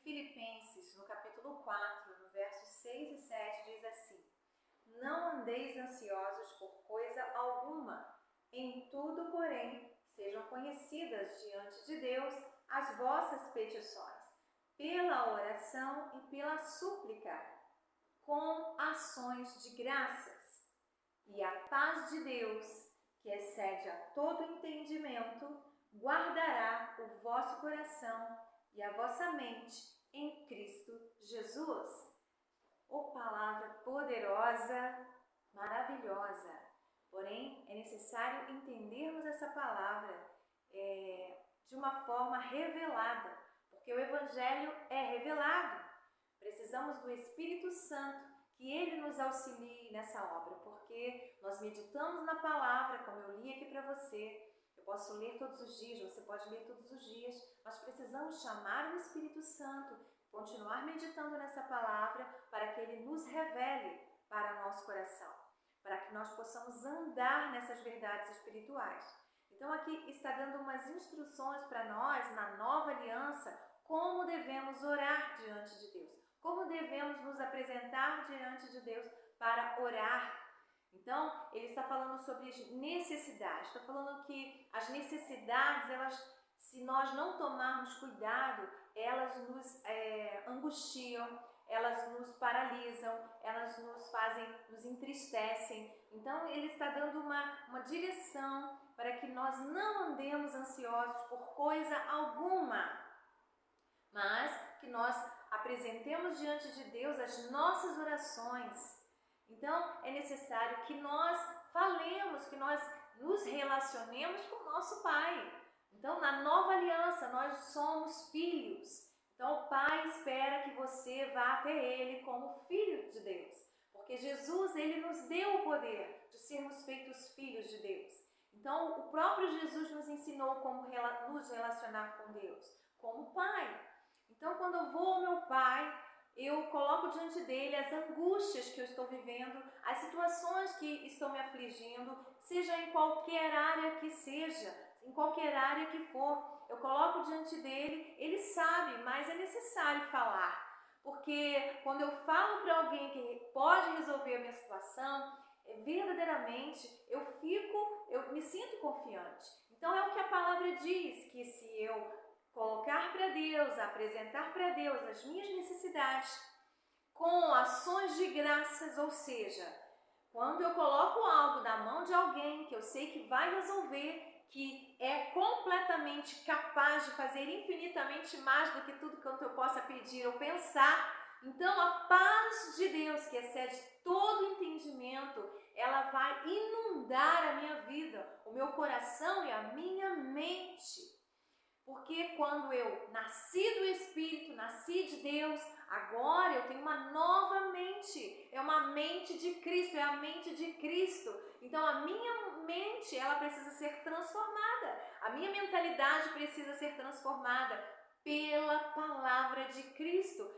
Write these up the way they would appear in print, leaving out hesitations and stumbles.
Filipenses, no capítulo 4, no versos 6 e 7, diz assim: Não andeis ansiosos por coisa alguma, em tudo, porém, sejam conhecidas diante de Deus as vossas petições, pela oração e pela súplica, com ações de graças. E a paz de Deus, que excede a todo entendimento, guardará o vosso coração e a vossa mente em Cristo Jesus. Oh, palavra poderosa, maravilhosa. Porém, é necessário entendermos essa palavra de uma forma revelada, porque o Evangelho é revelado. Precisamos do Espírito Santo, que Ele nos auxilie nessa obra, porque nós meditamos na palavra, como eu li aqui para você. Eu posso ler todos os dias, você pode ler todos os dias. Nós precisamos chamar o Espírito Santo, continuar meditando nessa palavra, para que Ele nos revele para o nosso coração, para que nós possamos andar nessas verdades espirituais. Então aqui está dando umas instruções para nós, na nova aliança, como devemos orar diante de Deus, como devemos nos apresentar diante de Deus para orar. Então, ele está falando sobre as necessidades, está falando que as necessidades, se nós não tomarmos cuidado, elas nos angustiam, elas nos paralisam, elas nos entristecem. Então, ele está dando uma direção para que nós não andemos ansiosos por coisa alguma, mas que nós apresentemos diante de Deus as nossas orações. Então, é necessário que nós falemos, que nós nos relacionemos com o nosso Pai. Então, na nova aliança, nós somos filhos. Então, o Pai espera que você vá até Ele como filho de Deus. Porque Jesus, Ele nos deu o poder de sermos feitos filhos de Deus. Então, o próprio Jesus nos ensinou como nos relacionar com Deus, como Pai. Então, quando eu vou ao meu Pai, eu coloco diante dele as angústias que eu estou vivendo, as situações que estão me afligindo, seja em qualquer área que seja, em qualquer área que for. Eu coloco diante dele, ele sabe, mas é necessário falar. Porque quando eu falo para alguém que pode resolver a minha situação, verdadeiramente eu me sinto confiante. Então é o que a palavra diz, que se eu colocar para Deus, apresentar para Deus as minhas necessidades com ações de graças, ou seja, quando eu coloco algo na mão de alguém que eu sei que vai resolver, que é completamente capaz de fazer infinitamente mais do que tudo quanto eu possa pedir ou pensar, então a paz de Deus, que excede todo entendimento, ela vai inundar a minha vida, o meu coração e a minha mente. Porque quando eu nasci do Espírito, nasci de Deus, agora eu tenho uma nova mente. É uma mente de Cristo, é a mente de Cristo. Então a minha mente, ela precisa ser transformada. A minha mentalidade precisa ser transformada pela palavra de Cristo,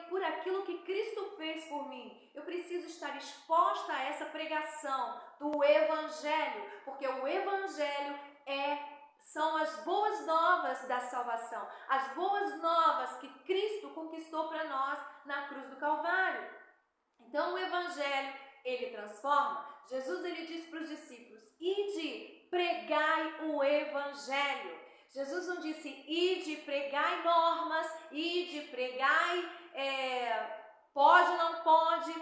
por aquilo que Cristo fez por mim. Eu preciso estar exposta a essa pregação do Evangelho, porque o Evangelho são as boas novas da salvação, as boas novas que Cristo conquistou para nós na cruz do Calvário. Então o Evangelho, ele transforma. Jesus, ele diz para os discípulos: ide, pregai o Evangelho. Jesus não disse: ide, pregai normas, ide, pregai pode, não pode.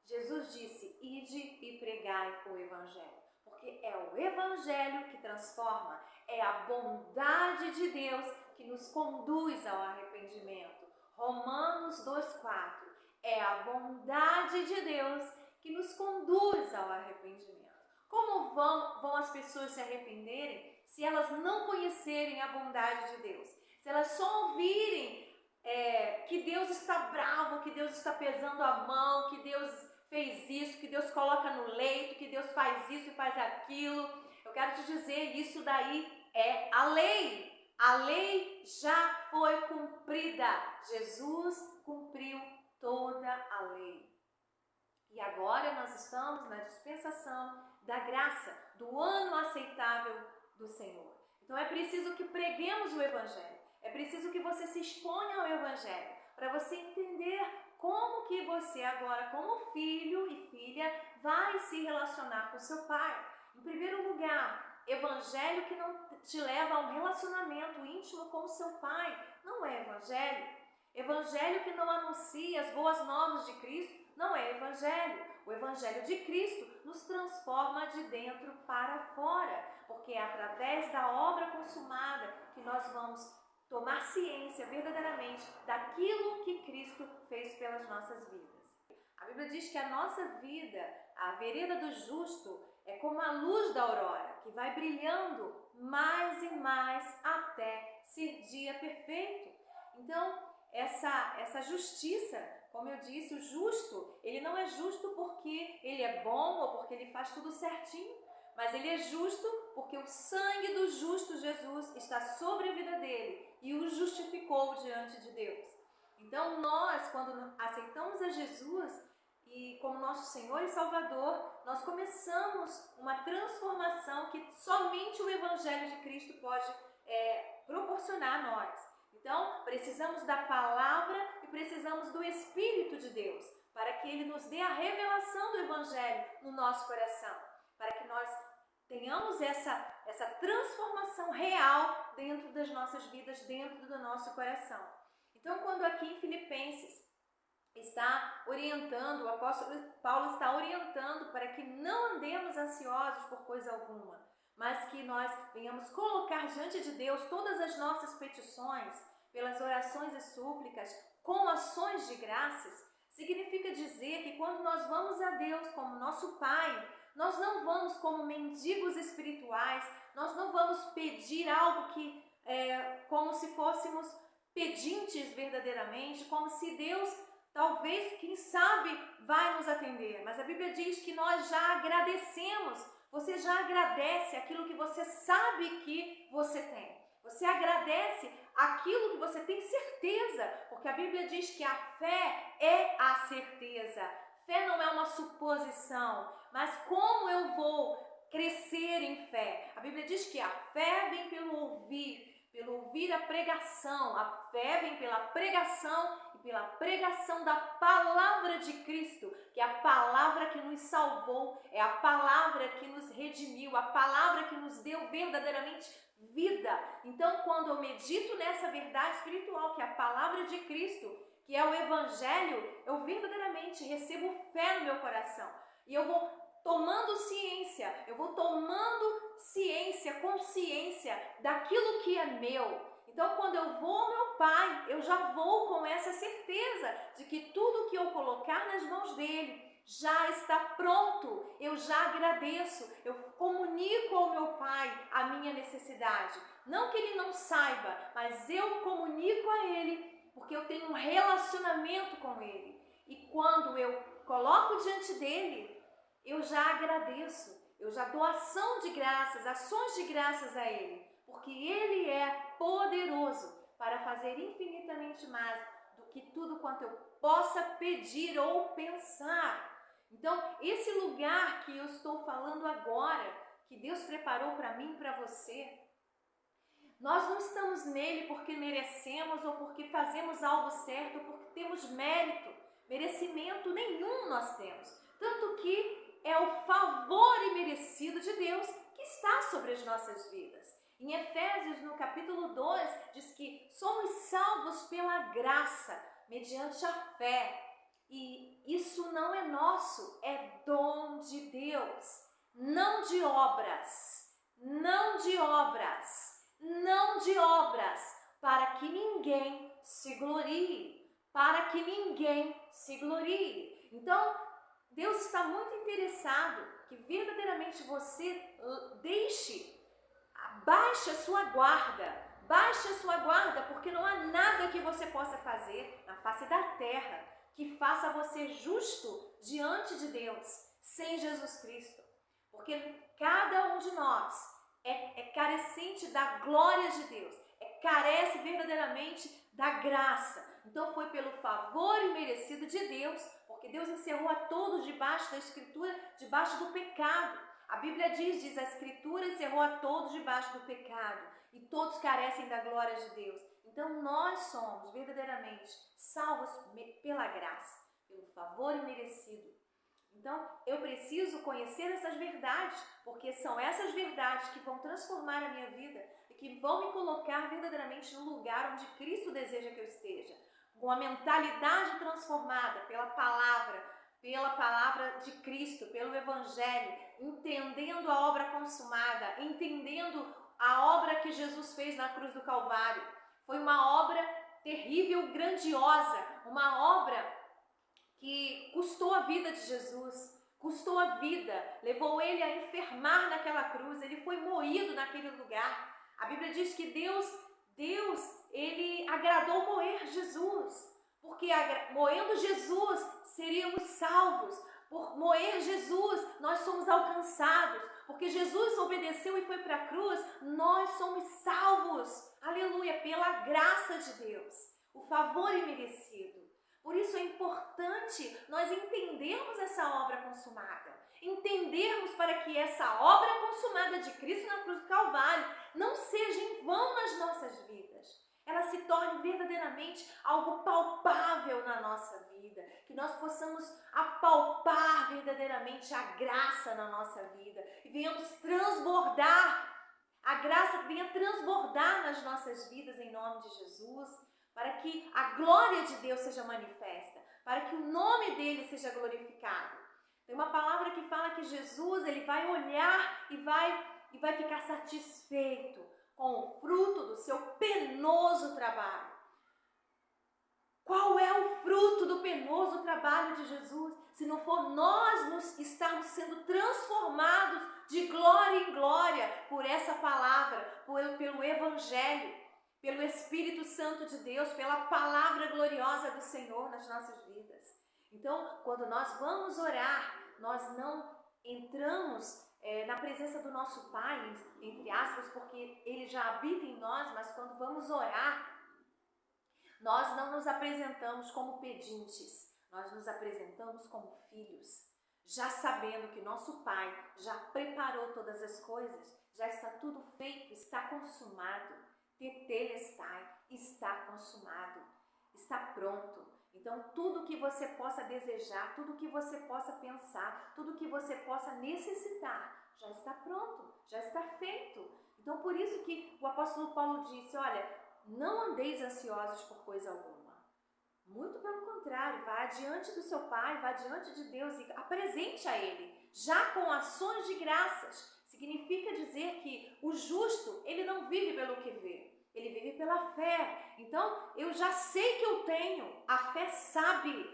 Jesus disse: ide e pregai o Evangelho. Porque é o Evangelho que transforma, é a bondade de Deus que nos conduz ao arrependimento. Romanos 2,4, é a bondade de Deus que nos conduz ao arrependimento. Como vão as pessoas se arrependerem se elas não conhecerem a bondade de Deus? Se elas só ouvirem que Deus está bravo, que Deus está pesando a mão, que Deus fez isso, que Deus coloca no leito, que Deus faz isso e faz aquilo. Eu quero te dizer, isso daí é a lei. A lei já foi cumprida. Jesus cumpriu toda a lei. E agora nós estamos na dispensação da graça, do ano aceitável do Senhor. Então é preciso que preguemos o Evangelho. É preciso que você se exponha ao Evangelho. Evangelho, para você entender como que você agora, como filho e filha, vai se relacionar com seu pai. Em primeiro lugar, Evangelho que não te leva a um relacionamento íntimo com o seu pai não é Evangelho. Evangelho que não anuncia as boas novas de Cristo não é Evangelho. O Evangelho de Cristo nos transforma de dentro para fora, porque é através da obra consumada que nós vamos tomar ciência verdadeiramente daquilo que Cristo fez pelas nossas vidas. A Bíblia diz que a nossa vida, a vereda do justo, é como a luz da aurora, que vai brilhando mais e mais até ser dia perfeito. Então, essa justiça, como eu disse, o justo, ele não é justo porque ele é bom ou porque ele faz tudo certinho, mas ele é justo porque o sangue do justo Jesus está sobre a vida dele e o justificou diante de Deus. Então nós, quando aceitamos a Jesus e como nosso Senhor e Salvador, nós começamos uma transformação que somente o Evangelho de Cristo pode proporcionar a nós. Então, precisamos da palavra e precisamos do Espírito de Deus, para que Ele nos dê a revelação do Evangelho no nosso coração, para que nós tenhamos essa transformação real dentro das nossas vidas, dentro do nosso coração. Então, quando aqui em Filipenses está orientando, o apóstolo Paulo está orientando para que não andemos ansiosos por coisa alguma, mas que nós venhamos colocar diante de Deus todas as nossas petições, pelas orações e súplicas, com ações de graças, significa dizer que quando nós vamos a Deus como nosso Pai, nós não vamos como mendigos espirituais, nós não vamos pedir algo que como se fôssemos pedintes verdadeiramente, como se Deus, talvez, quem sabe, vai nos atender. Mas a Bíblia diz que nós já agradecemos, você já agradece aquilo que você sabe que você tem. Você agradece aquilo que você tem certeza, porque a Bíblia diz que a fé é a certeza. Fé não é uma suposição, mas como eu vou crescer em fé? A Bíblia diz que a fé vem pelo ouvir a pregação. A fé vem pela pregação e pela pregação da palavra de Cristo, que é a palavra que nos salvou, é a palavra que nos redimiu, a palavra que nos deu verdadeiramente vida. Então, quando eu medito nessa verdade espiritual, que é a palavra de Cristo, que é o Evangelho, eu verdadeiramente recebo fé no meu coração. E eu vou tomando ciência, consciência daquilo que é meu. Então, quando eu vou ao meu Pai, eu já vou com essa certeza de que tudo que eu colocar nas mãos dele já está pronto, eu já agradeço, eu comunico ao meu Pai a minha necessidade. Não que ele não saiba, mas eu comunico a ele, porque eu tenho um relacionamento com ele. E quando eu coloco diante dele, eu já agradeço, eu já dou ação de graças, ações de graças a ele, porque ele é poderoso para fazer infinitamente mais do que tudo quanto eu possa pedir ou pensar. Então, esse lugar que eu estou falando agora, que Deus preparou para mim e para você, nós não estamos nele porque merecemos ou porque fazemos algo certo, ou porque temos mérito, merecimento nenhum nós temos. Tanto que é o favor imerecido de Deus que está sobre as nossas vidas. Em Efésios, no capítulo 2, diz que somos salvos pela graça, mediante a fé. E isso não é nosso, é dom de Deus, não de obras, para que ninguém se glorie, Então, Deus está muito interessado que verdadeiramente você baixe a sua guarda, porque não há nada que você possa fazer na face da terra que faça você justo diante de Deus, sem Jesus Cristo. Porque cada um de nós é carecente da glória de Deus, carece verdadeiramente da graça. Então foi pelo favor imerecido de Deus, porque Deus encerrou a todos debaixo da Escritura, debaixo do pecado. A Bíblia diz a Escritura encerrou a todos debaixo do pecado, e todos carecem da glória de Deus. Então nós somos verdadeiramente salvos pela graça, pelo favor imerecido. Então eu preciso conhecer essas verdades, porque são essas verdades que vão transformar a minha vida e que vão me colocar verdadeiramente no lugar onde Cristo deseja que eu esteja, com a mentalidade transformada pela palavra de Cristo, pelo Evangelho, entendendo a obra consumada, entendendo a obra que Jesus fez na cruz do Calvário. Foi uma obra terrível, grandiosa, uma obra que custou a vida de Jesus, custou a vida, levou ele a enfermar naquela cruz, ele foi moído naquele lugar. A Bíblia diz que Deus, ele agradou moer Jesus, porque moendo Jesus seríamos salvos, por moer Jesus nós somos alcançados, porque Jesus obedeceu e foi para a cruz, nós somos salvos, aleluia, pela graça de Deus, o favor imerecido. Por isso é importante nós entendermos essa obra consumada, entendermos para que essa obra consumada de Cristo na cruz do Calvário não seja em vão nas nossas vidas. Ela se torne verdadeiramente algo palpável na nossa vida, que nós possamos apalpar verdadeiramente a graça na nossa vida e venhamos transbordar, a graça venha transbordar nas nossas vidas em nome de Jesus, para que a glória de Deus seja manifesta, para que o nome dele seja glorificado. Tem uma palavra que fala que Jesus ele vai olhar e vai ficar satisfeito com o fruto do seu penoso trabalho. Qual é o fruto do penoso trabalho de Jesus? Se não for nós estarmos sendo transformados de glória em glória por essa palavra, pelo Evangelho, pelo Espírito Santo de Deus, pela palavra gloriosa do Senhor nas nossas vidas. Então, quando nós vamos orar, nós não entramos na presença do nosso Pai, entre aspas, porque Ele já habita em nós, mas quando vamos orar, nós não nos apresentamos como pedintes, nós nos apresentamos como filhos, já sabendo que nosso Pai já preparou todas as coisas, já está tudo feito, está consumado. Tetelestai, está consumado, está pronto. Então, tudo que você possa desejar, tudo que você possa pensar, tudo que você possa necessitar, já está pronto, já está feito. Então, por isso que o apóstolo Paulo disse, olha, não andeis ansiosos por coisa alguma. Muito pelo contrário, vá adiante do seu Pai, vá adiante de Deus e apresente a Ele, já com ações de graças. Significa dizer que o justo, ele não vive pelo que vê, ele vive pela fé. Então, eu já sei que eu tenho, a fé sabe,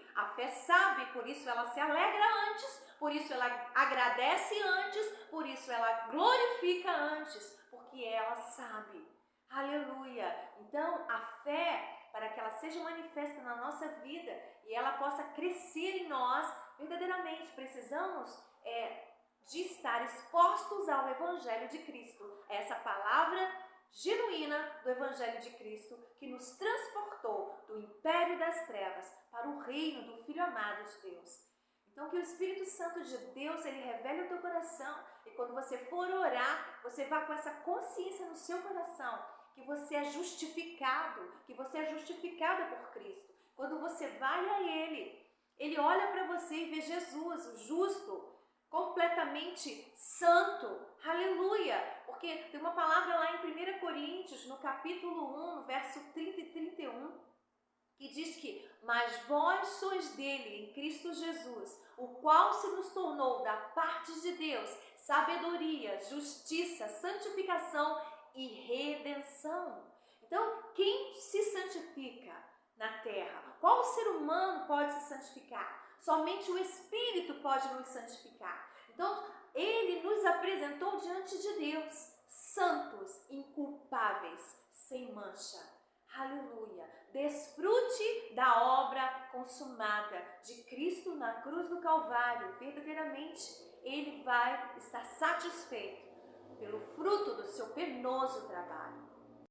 por isso ela se alegra antes, por isso ela agradece antes, por isso ela glorifica antes, porque ela sabe. Aleluia! Então, a fé, para que ela seja manifesta na nossa vida e ela possa crescer em nós, verdadeiramente precisamos de estar expostos ao Evangelho de Cristo, essa palavra genuína do Evangelho de Cristo que nos transportou do império das trevas para o reino do Filho amado de Deus. Então que o Espírito Santo de Deus ele revele o teu coração e quando você for orar, você vá com essa consciência no seu coração que você é justificado, que você é justificada por Cristo. Quando você vai a Ele olha para você e vê Jesus, o justo, completamente santo, aleluia, porque tem uma palavra lá em 1 Coríntios, no capítulo 1, no verso 30 e 31, que diz que, mas vós sois dele, em Cristo Jesus, o qual se nos tornou da parte de Deus, sabedoria, justiça, santificação e redenção. Então, quem se santifica na terra? Qual ser humano pode se santificar? Somente o Espírito pode nos santificar. Então, Ele nos apresentou diante de Deus, santos, inculpáveis, sem mancha. Aleluia! Desfrute da obra consumada de Cristo na cruz do Calvário. Verdadeiramente, Ele vai estar satisfeito pelo fruto do seu penoso trabalho.